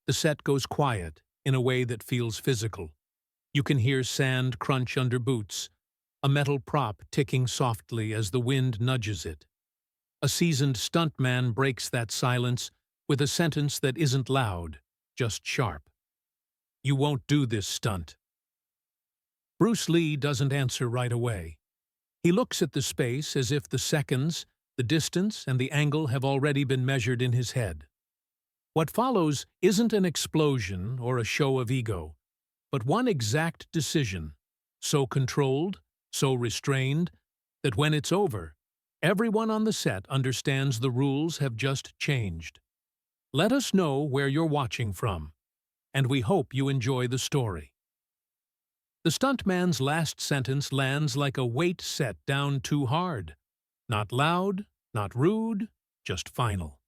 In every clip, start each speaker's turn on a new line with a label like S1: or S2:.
S1: The set goes quiet in a way that feels physical. You can hear sand crunch under boots, a metal prop ticking softly as the wind nudges it. A seasoned stuntman breaks that silence with a sentence that isn't loud, just sharp. "You won't do this stunt." Bruce Lee doesn't answer right away. He looks at the space as if the seconds, the distance, and the angle have already been measured in his head. What follows isn't an explosion or a show of ego, but one exact decision, so controlled, so restrained, that when it's over, everyone on the set understands the rules have just changed. Let us know where you're watching from, and we hope you enjoy the story. The stuntman's last sentence lands like a weight set down too hard. Not loud, not rude, just final.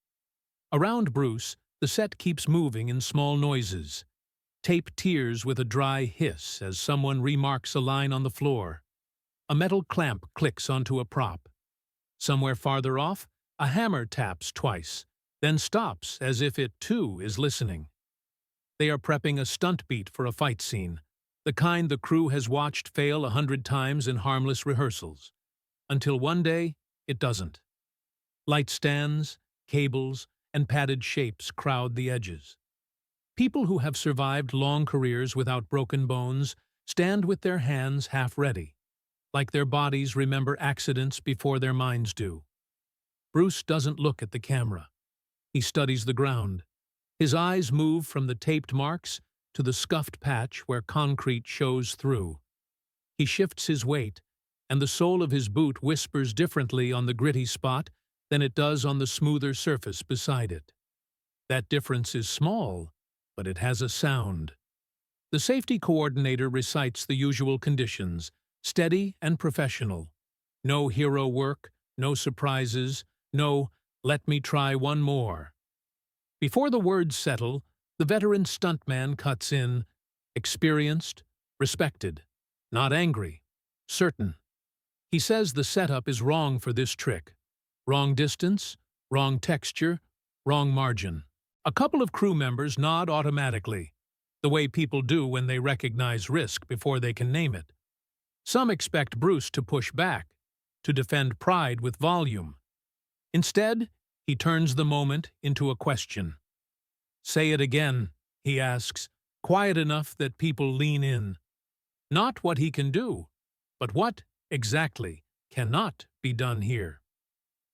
S1: Around Bruce, the set keeps moving in small noises. Tape tears with a dry hiss as someone remarks a line on the floor. A metal clamp clicks onto a prop. Somewhere farther off, a hammer taps twice, then stops as if it too is listening. They are prepping a stunt beat for a fight scene, the kind the crew has watched fail 100 times in harmless rehearsals. Until one day, it doesn't. Light stands, cables, and padded shapes crowd the edges. People who have survived long careers without broken bones stand with their hands half ready, like their bodies remember accidents before their minds do. Bruce doesn't look at the camera. He studies the ground. His eyes move from the taped marks to the scuffed patch where concrete shows through. He shifts his weight, and the sole of his boot whispers differently on the gritty spot than it does on the smoother surface beside it. That difference is small, but it has a sound. The safety coordinator recites the usual conditions, steady and professional. No hero work, no surprises, no "let me try one more." Before the words settle, the veteran stuntman cuts in, experienced, respected, not angry, certain. He says the setup is wrong for this trick. Wrong distance, wrong texture, wrong margin. A couple of crew members nod automatically, the way people do when they recognize risk before they can name it. Some expect Bruce to push back, to defend pride with volume. Instead, he turns the moment into a question. "Say it again," he asks, quiet enough that people lean in. Not what he can do, but what, exactly, cannot be done here.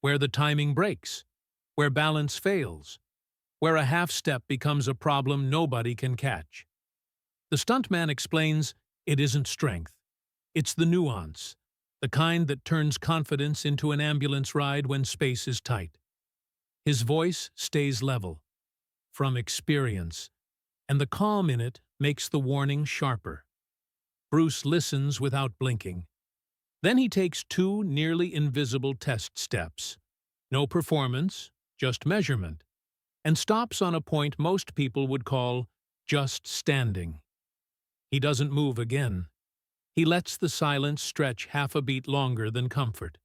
S1: Where the timing breaks, where balance fails, where a half-step becomes a problem nobody can catch. The stuntman explains it isn't strength. It's the nuance, the kind that turns confidence into an ambulance ride when space is tight. His voice stays level, from experience, and the calm in it makes the warning sharper. Bruce listens without blinking. Then he takes 2 nearly invisible test steps. No performance, just measurement, and stops on a point most people would call just standing. He doesn't move again. He lets the silence stretch half a beat longer than comfort.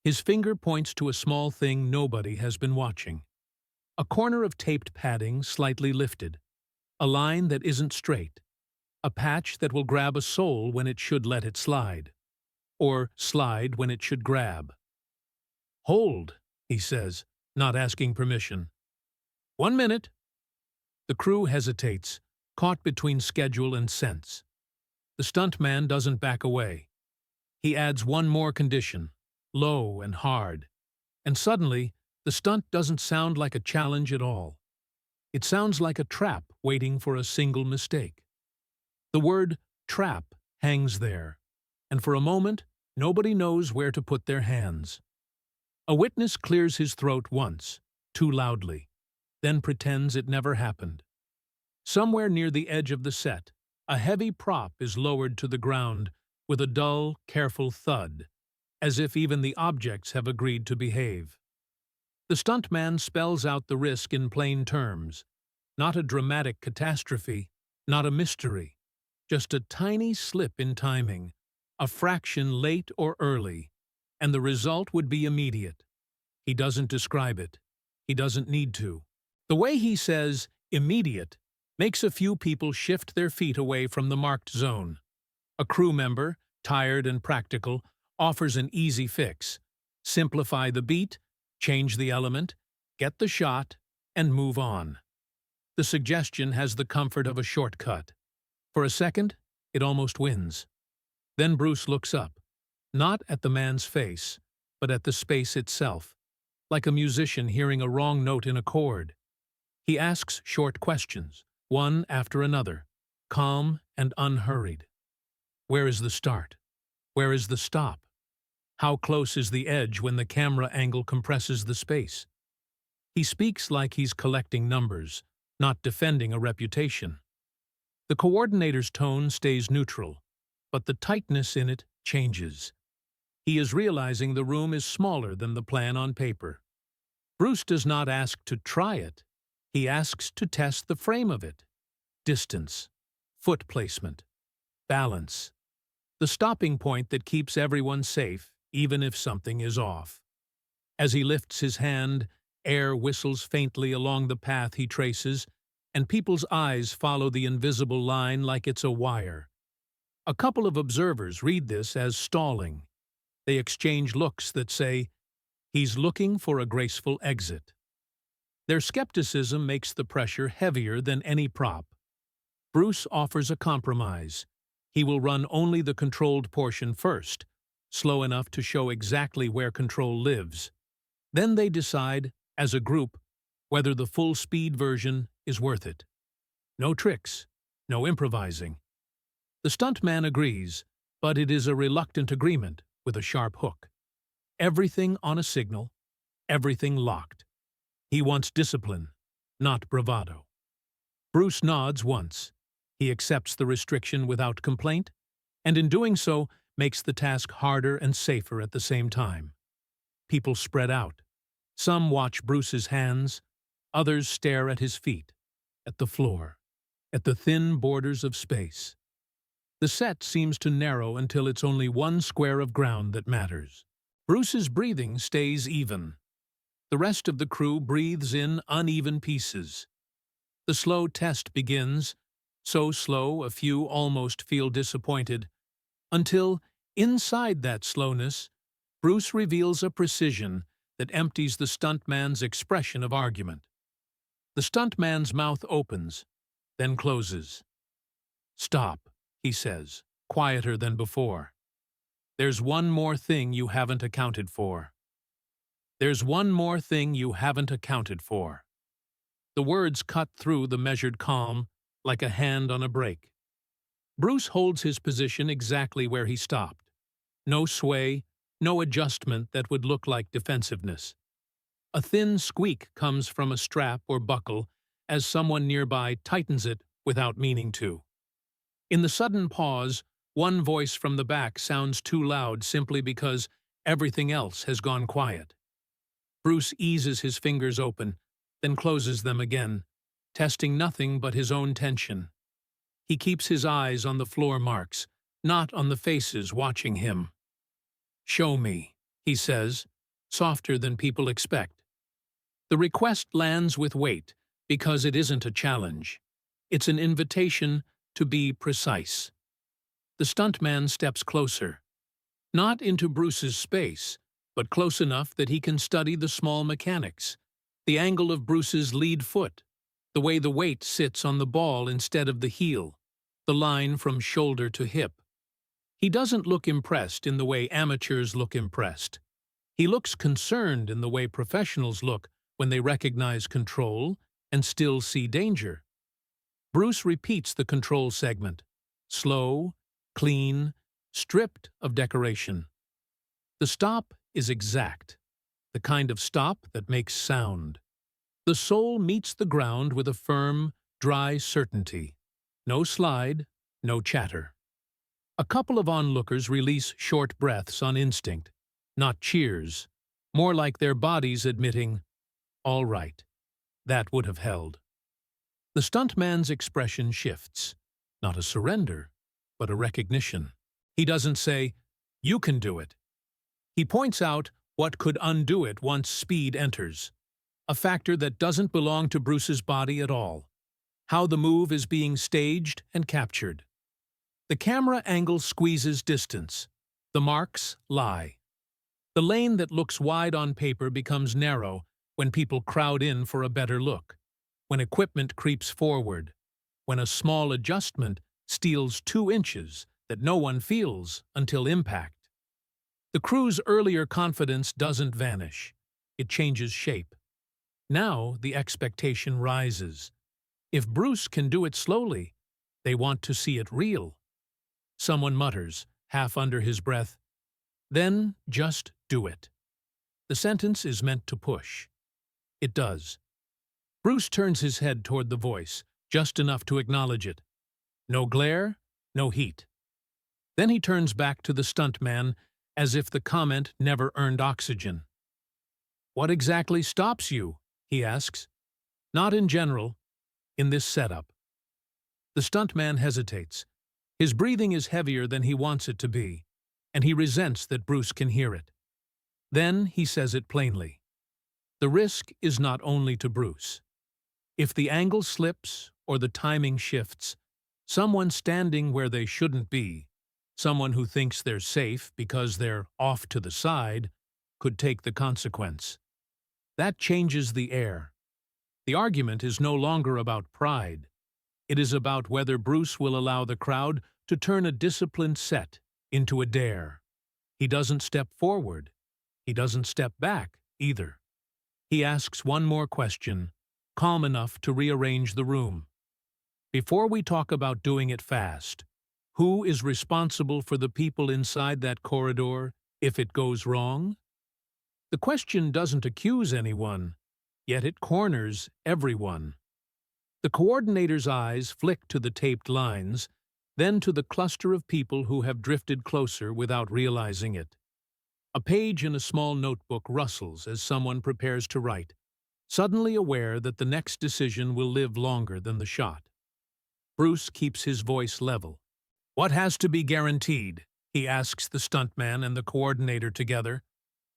S1: His finger points to a small thing nobody has been watching. A corner of taped padding slightly lifted. A line that isn't straight. A patch that will grab a sole when it should let it slide. Or slide when it should grab. "Hold," he says, not asking permission. "1 minute." The crew hesitates, caught between schedule and sense. The stuntman doesn't back away. He adds one more condition, low and hard. And suddenly, the stunt doesn't sound like a challenge at all. It sounds like a trap waiting for a single mistake. The word trap hangs there, and for a moment, nobody knows where to put their hands. A witness clears his throat once, too loudly, then pretends it never happened. Somewhere near the edge of the set, a heavy prop is lowered to the ground with a dull, careful thud, as if even the objects have agreed to behave. The stuntman spells out the risk in plain terms. Not a dramatic catastrophe, not a mystery, just a tiny slip in timing, a fraction late or early, and the result would be immediate. He doesn't describe it. He doesn't need to. The way he says immediate makes a few people shift their feet away from the marked zone. A crew member, tired and practical, offers an easy fix. Simplify the beat, change the element, get the shot, and move on. The suggestion has the comfort of a shortcut. For a second, it almost wins. Then Bruce looks up, not at the man's face, but at the space itself, like a musician hearing a wrong note in a chord. He asks short questions, one after another, calm and unhurried. Where is the start? Where is the stop? How close is the edge when the camera angle compresses the space? He speaks like he's collecting numbers, not defending a reputation. The coordinator's tone stays neutral, but the tightness in it changes. He is realizing the room is smaller than the plan on paper. Bruce does not ask to try it. He asks to test the frame of it. Distance, foot placement, balance. The stopping point that keeps everyone safe, even if something is off. As he lifts his hand, air whistles faintly along the path he traces, and people's eyes follow the invisible line like it's a wire. A couple of observers read this as stalling. They exchange looks that say, "He's looking for a graceful exit." Their skepticism makes the pressure heavier than any prop. Bruce offers a compromise. He will run only the controlled portion first, slow enough to show exactly where control lives. Then they decide, as a group, whether the full-speed version is worth it. No tricks, no improvising. The stuntman agrees, but it is a reluctant agreement with a sharp hook. Everything on a signal, everything locked. He wants discipline, not bravado. Bruce nods once. He accepts the restriction without complaint, and in doing so makes the task harder and safer at the same time. People spread out. Some watch Bruce's hands, others stare at his feet, at the floor, at the thin borders of space. The set seems to narrow until it's only one square of ground that matters. Bruce's breathing stays even. The rest of the crew breathes in uneven pieces. The slow test begins, so slow a few almost feel disappointed, until, inside that slowness, Bruce reveals a precision that empties the stuntman's expression of argument. The stuntman's mouth opens, then closes. "Stop," he says, quieter than before. "There's one more thing you haven't accounted for. There's one more thing you haven't accounted for." The words cut through the measured calm like a hand on a brake. Bruce holds his position exactly where he stopped. No sway, no adjustment that would look like defensiveness. A thin squeak comes from a strap or buckle as someone nearby tightens it without meaning to. In the sudden pause, one voice from the back sounds too loud simply because everything else has gone quiet. Bruce eases his fingers open, then closes them again, testing nothing but his own tension. He keeps his eyes on the floor marks, not on the faces watching him. "Show me," he says, softer than people expect. The request lands with weight because it isn't a challenge. It's an invitation to be precise. The stuntman steps closer, not into Bruce's space, but close enough that he can study the small mechanics, the angle of Bruce's lead foot, the way the weight sits on the ball instead of the heel, the line from shoulder to hip. He doesn't look impressed in the way amateurs look impressed. He looks concerned in the way professionals look when they recognize control and still see danger. Bruce repeats the control segment, slow, clean, stripped of decoration. The stop is exact, the kind of stop that makes sound. The sole meets the ground with a firm, dry certainty. No slide, no chatter. A couple of onlookers release short breaths on instinct, not cheers, more like their bodies admitting, "All right, that would have held." The stuntman's expression shifts, not a surrender, but a recognition. He doesn't say, "You can do it." He points out what could undo it once speed enters, a factor that doesn't belong to Bruce's body at all. how the move is being staged and captured. The camera angle squeezes distance. The marks lie. The lane that looks wide on paper becomes narrow when people crowd in for a better look, when equipment creeps forward, when a small adjustment steals 2 inches that no one feels until impact. The crew's earlier confidence doesn't vanish. It changes shape. Now the expectation rises. If Bruce can do it slowly, they want to see it real. Someone mutters, half under his breath, "Then just do it." The sentence is meant to push. It does. Bruce turns his head toward the voice, just enough to acknowledge it. No glare, no heat. Then he turns back to the stuntman as if the comment never earned oxygen. "What exactly stops you?" he asks. "Not in general, in this setup." The stuntman hesitates. His breathing is heavier than he wants it to be, and he resents that Bruce can hear it. Then he says it plainly. The risk is not only to Bruce. If the angle slips or the timing shifts, someone standing where they shouldn't be, someone who thinks they're safe because they're off to the side, could take the consequence. That changes the air. The argument is no longer about pride. It is about whether Bruce will allow the crowd to turn a disciplined set into a dare. He doesn't step forward. He doesn't step back, either. He asks one more question, calm enough to rearrange the room. Before we talk about doing it fast, who is responsible for the people inside that corridor if it goes wrong? The question doesn't accuse anyone, yet it corners everyone. The coordinator's eyes flick to the taped lines, then to the cluster of people who have drifted closer without realizing it. A page in a small notebook rustles as someone prepares to write, suddenly aware that the next decision will live longer than the shot. Bruce keeps his voice level. "What has to be guaranteed?" he asks the stuntman and the coordinator together.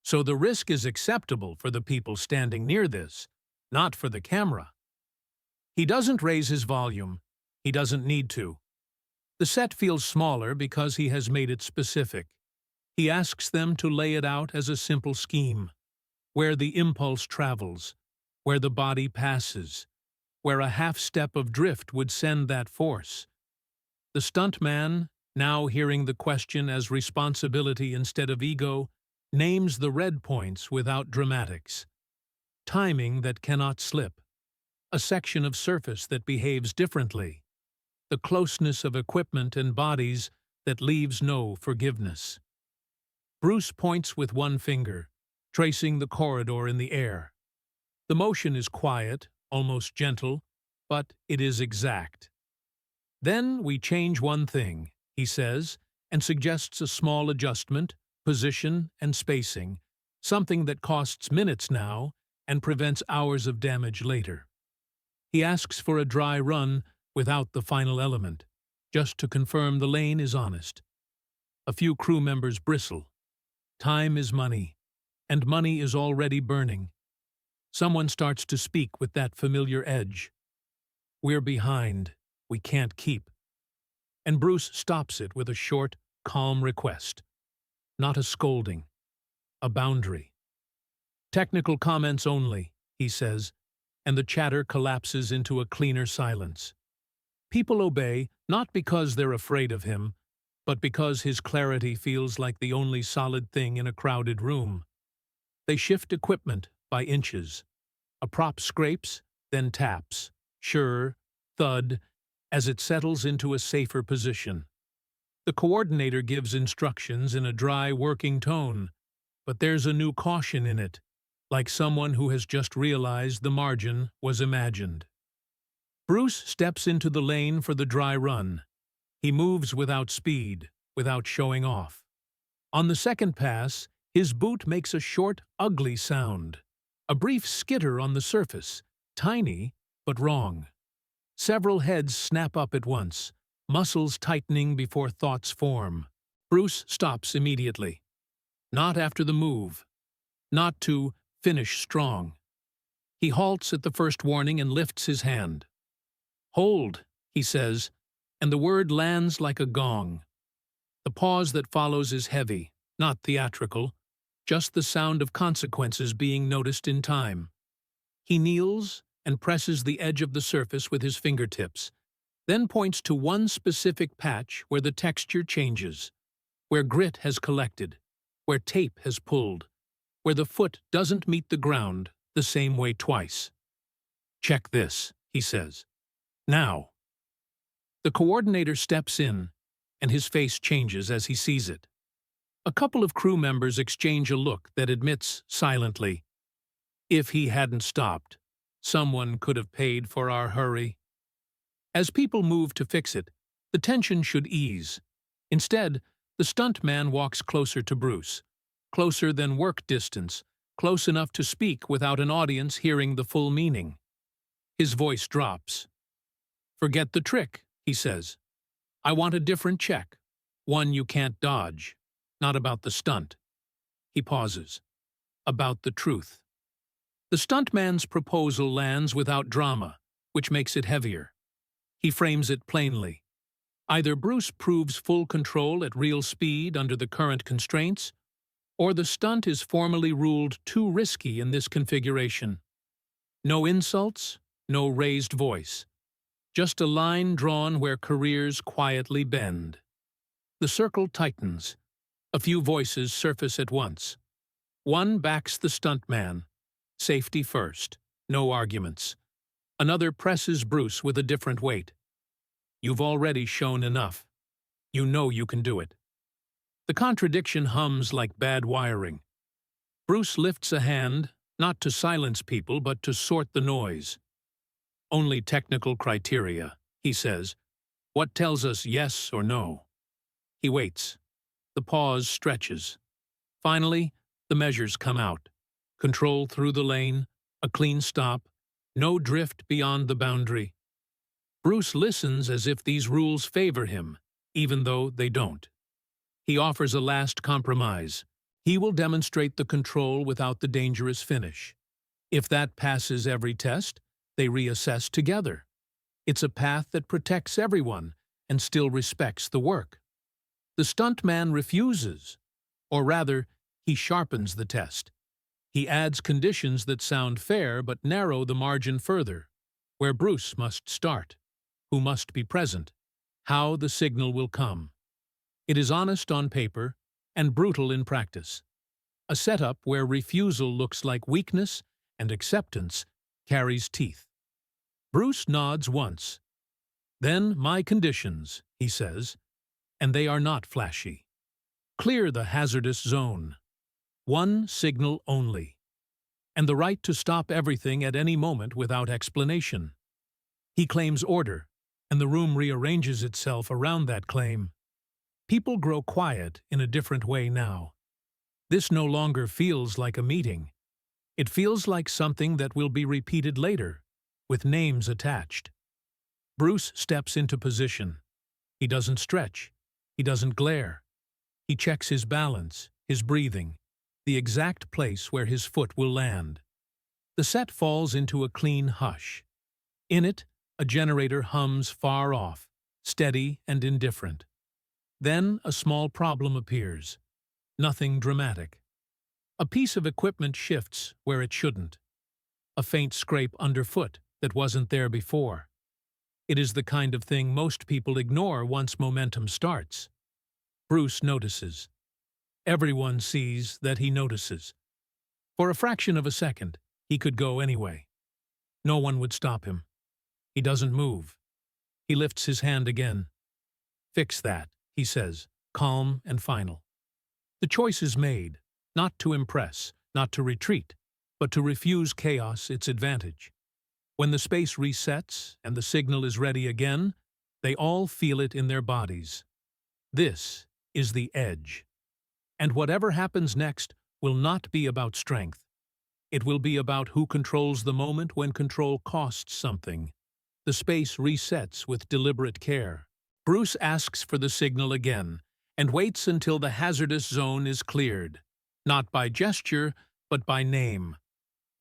S1: "So the risk is acceptable for the people standing near this, not for the camera." He doesn't raise his volume. He doesn't need to. The set feels smaller because he has made it specific. He asks them to lay it out as a simple scheme, where the impulse travels, where the body passes, where a half step of drift would send that force. The stuntman, now hearing the question as responsibility instead of ego, names the red points without dramatics. Timing that cannot slip. A section of surface that behaves differently. The closeness of equipment and bodies that leaves no forgiveness. Bruce points with one finger, tracing the corridor in the air. The motion is quiet, almost gentle, but it is exact. "Then we change one thing," he says, and suggests a small adjustment, position and spacing, something that costs minutes now and prevents hours of damage later. He asks for a dry run without the final element, just to confirm the lane is honest. A few crew members bristle. Time is money, and money is already burning. Someone starts to speak with that familiar edge. "We're behind. We can't keep." And Bruce stops it with a short, calm request. Not a scolding. A boundary. "Technical comments only," he says, and the chatter collapses into a cleaner silence. People obey, not because they're afraid of him, but because his clarity feels like the only solid thing in a crowded room. They shift equipment by inches. A prop scrapes, then taps. Sure, thud, as it settles into a safer position. The coordinator gives instructions in a dry, working tone, but there's a new caution in it, like someone who has just realized the margin was imagined. Bruce steps into the lane for the dry run. He moves without speed, without showing off. On the second pass, his boot makes a short, ugly sound. A brief skitter on the surface, tiny, but wrong. Several heads snap up at once, muscles tightening before thoughts form. Bruce stops immediately. Not after the move. Not to finish strong. He halts at the first warning and lifts his hand. "Hold," he says, and the word lands like a gong. The pause that follows is heavy, not theatrical, just the sound of consequences being noticed in time. He kneels and presses the edge of the surface with his fingertips, then points to one specific patch where the texture changes, where grit has collected, where tape has pulled, where the foot doesn't meet the ground the same way twice. "Check this," he says. "Now." The coordinator steps in, and his face changes as he sees it. A couple of crew members exchange a look that admits silently, "If he hadn't stopped, someone could have paid for our hurry." As people move to fix it, the tension should ease. Instead, the stuntman walks closer to Bruce, closer than work distance, close enough to speak without an audience hearing the full meaning. His voice drops. "Forget the trick," he says. "I want a different check, one you can't dodge. Not about the stunt." He pauses. "About the truth." The stuntman's proposal lands without drama, which makes it heavier. He frames it plainly. Either Bruce proves full control at real speed under the current constraints, or the stunt is formally ruled too risky in this configuration. No insults, no raised voice. Just a line drawn where careers quietly bend. The circle tightens. A few voices surface at once. One backs the stuntman. Safety first. No arguments. Another presses Bruce with a different weight. "You've already shown enough. You know you can do it." The contradiction hums like bad wiring. Bruce lifts a hand, not to silence people, but to sort the noise. "Only technical criteria," he says. "What tells us yes or no?" He waits. The pause stretches. Finally, the measures come out. Control through the lane, a clean stop, no drift beyond the boundary. Bruce listens as if these rules favor him, even though they don't. He offers a last compromise. He will demonstrate the control without the dangerous finish. If that passes every test, they reassess together. It's a path that protects everyone and still respects the work. The stuntman refuses, or rather, he sharpens the test. He adds conditions that sound fair but narrow the margin further, where Bruce must start, who must be present, how the signal will come. It is honest on paper and brutal in practice. A setup where refusal looks like weakness and acceptance carries teeth. Bruce nods once. "Then my conditions," he says, and they are not flashy. Clear the hazardous zone. One signal only. And the right to stop everything at any moment without explanation. He claims order, and the room rearranges itself around that claim. People grow quiet in a different way now. This no longer feels like a meeting. It feels like something that will be repeated later, with names attached. Bruce steps into position. He doesn't stretch. He doesn't glare. He checks his balance, his breathing, the exact place where his foot will land. The set falls into a clean hush. In it, a generator hums far off, steady and indifferent. Then a small problem appears. Nothing dramatic. A piece of equipment shifts where it shouldn't. A faint scrape underfoot that wasn't there before. It is the kind of thing most people ignore once momentum starts. Bruce notices. Everyone sees that he notices. For a fraction of a second, he could go anyway. No one would stop him. He doesn't move. He lifts his hand again. "Fix that," he says, calm and final. The choice is made, not to impress, not to retreat, but to refuse chaos its advantage. When the space resets and the signal is ready again, they all feel it in their bodies. This is the edge. And whatever happens next will not be about strength. It will be about who controls the moment when control costs something. The space resets with deliberate care. Bruce asks for the signal again and waits until the hazardous zone is cleared, not by gesture, but by name.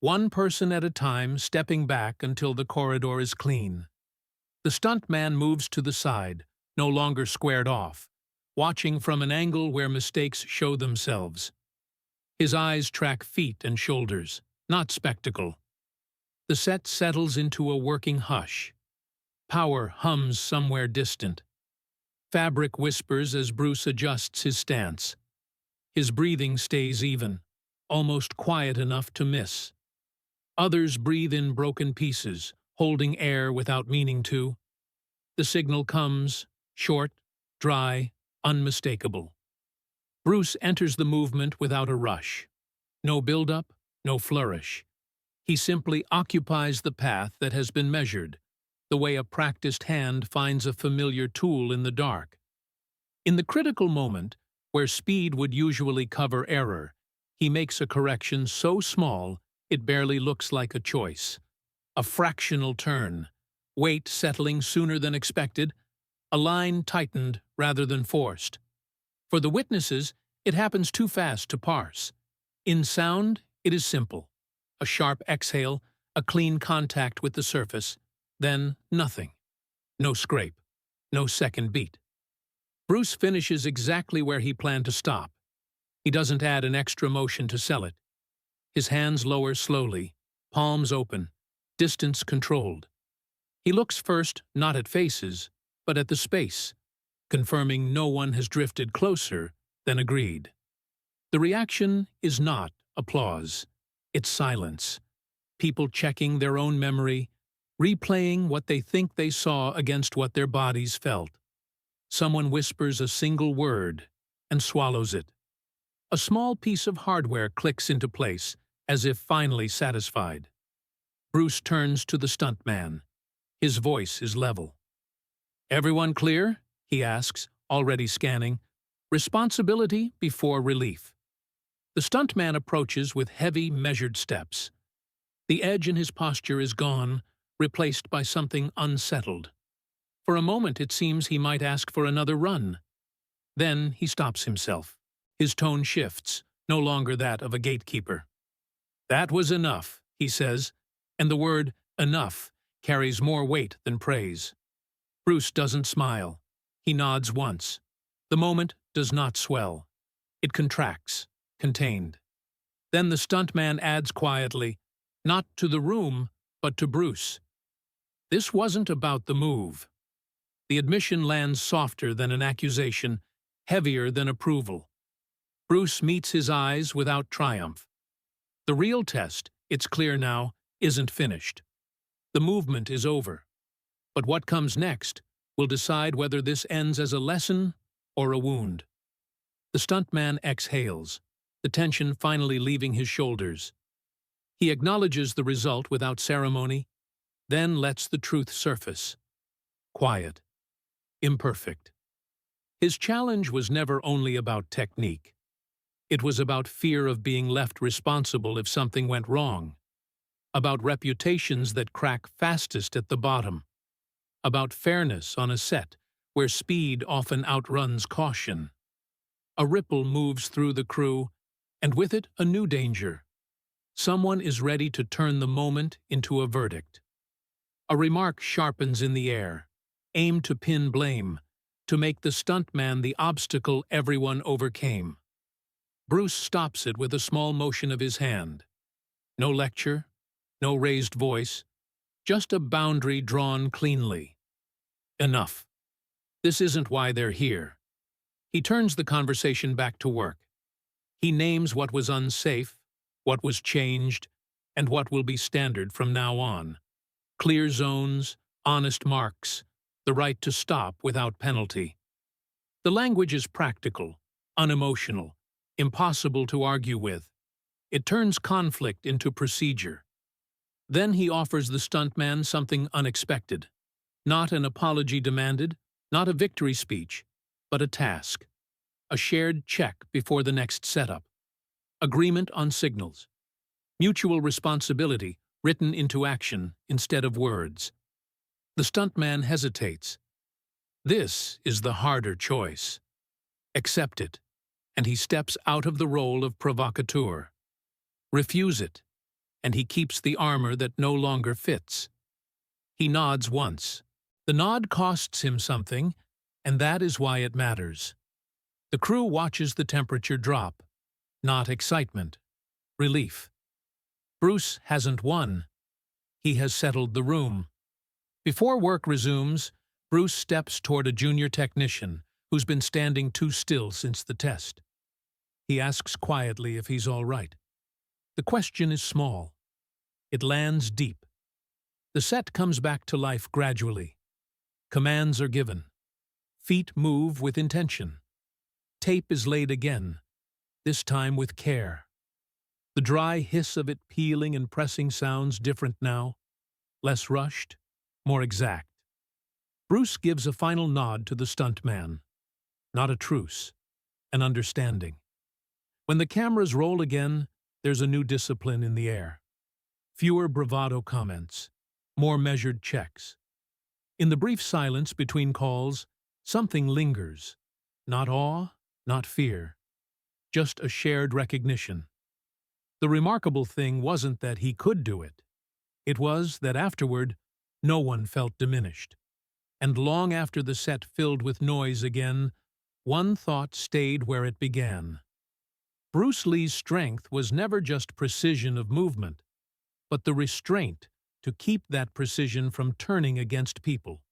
S1: One person at a time stepping back until the corridor is clean. The stuntman moves to the side, no longer squared off, watching from an angle where mistakes show themselves. His eyes track feet and shoulders, not spectacle. The set settles into a working hush. Power hums somewhere distant. Fabric whispers as Bruce adjusts his stance. His breathing stays even, almost quiet enough to miss. Others breathe in broken pieces, holding air without meaning to. The signal comes, short, dry, unmistakable. Bruce enters the movement without a rush. No build-up, no flourish. He simply occupies the path that has been measured, the way a practiced hand finds a familiar tool in the dark. In the critical moment, where speed would usually cover error, he makes a correction so small it barely looks like a choice. A fractional turn, weight settling sooner than expected, a line tightened rather than forced. For the witnesses, it happens too fast to parse. In sound, it is simple. A sharp exhale, a clean contact with the surface, then nothing. No scrape, no second beat. Bruce finishes exactly where he planned to stop. He doesn't add an extra motion to sell it. His hands lower slowly, palms open, distance controlled. He looks first not at faces, but at the space, confirming no one has drifted closer than agreed. The reaction is not applause. It's silence. People checking their own memory, replaying what they think they saw against what their bodies felt. Someone whispers a single word and swallows it. A small piece of hardware clicks into place, as if finally satisfied. Bruce turns to the stuntman. His voice is level. "Everyone clear?" he asks, already scanning. Responsibility before relief. The stuntman approaches with heavy, measured steps. The edge in his posture is gone, replaced by something unsettled. For a moment it seems he might ask for another run. Then he stops himself. His tone shifts, no longer that of a gatekeeper. "That was enough," he says, and the word enough carries more weight than praise. Bruce doesn't smile. He nods once. The moment does not swell. It contracts, contained. Then the stuntman adds quietly, not to the room, but to Bruce. This wasn't about the move. The admission lands softer than an accusation, heavier than approval. Bruce meets his eyes without triumph. The real test, it's clear now, isn't finished. The movement is over. But what comes next will decide whether this ends as a lesson or a wound. The stuntman exhales, the tension finally leaving his shoulders. He acknowledges the result without ceremony, then lets the truth surface. Quiet. Imperfect. His challenge was never only about technique. It was about fear of being left responsible if something went wrong. About reputations that crack fastest at the bottom. About fairness on a set where speed often outruns caution. A ripple moves through the crew, and with it a new danger. Someone is ready to turn the moment into a verdict. A remark sharpens in the air, aimed to pin blame, to make the stuntman the obstacle everyone overcame. Bruce stops it with a small motion of his hand. No lecture, no raised voice, just a boundary drawn cleanly. Enough. This isn't why they're here. He turns the conversation back to work. He names what was unsafe, what was changed, and what will be standard from now on. Clear zones, honest marks, the right to stop without penalty. The language is practical, unemotional, impossible to argue with. It turns conflict into procedure. Then he offers the stuntman something unexpected. Not an apology demanded, not a victory speech, but a task. A shared check before the next setup. Agreement on signals. Mutual responsibility written into action instead of words. The stuntman hesitates. This is the harder choice. Accept it, and he steps out of the role of provocateur. Refuse it, and he keeps the armor that no longer fits. He nods once, The nod costs him something, and that is why it matters. The crew watches the temperature drop. Not excitement. Relief. Bruce hasn't won. He has settled the room. Before work resumes, Bruce steps toward a junior technician who's been standing too still since the test. He asks quietly if he's all right. The question is small. It lands deep. The set comes back to life gradually. Commands are given. Feet move with intention. Tape is laid again, this time with care. The dry hiss of it peeling and pressing sounds different now, less rushed, more exact. Bruce gives a final nod to the stuntman. Not a truce, an understanding. When the cameras roll again, there's a new discipline in the air. Fewer bravado comments, more measured checks. In the brief silence between calls, something lingers. Not awe, not fear, just a shared recognition. The remarkable thing wasn't that he could do it. It was that afterward, no one felt diminished. And long after the set filled with noise again, one thought stayed where it began. Bruce Lee's strength was never just precision of movement, but the restraint to keep that precision from turning against people.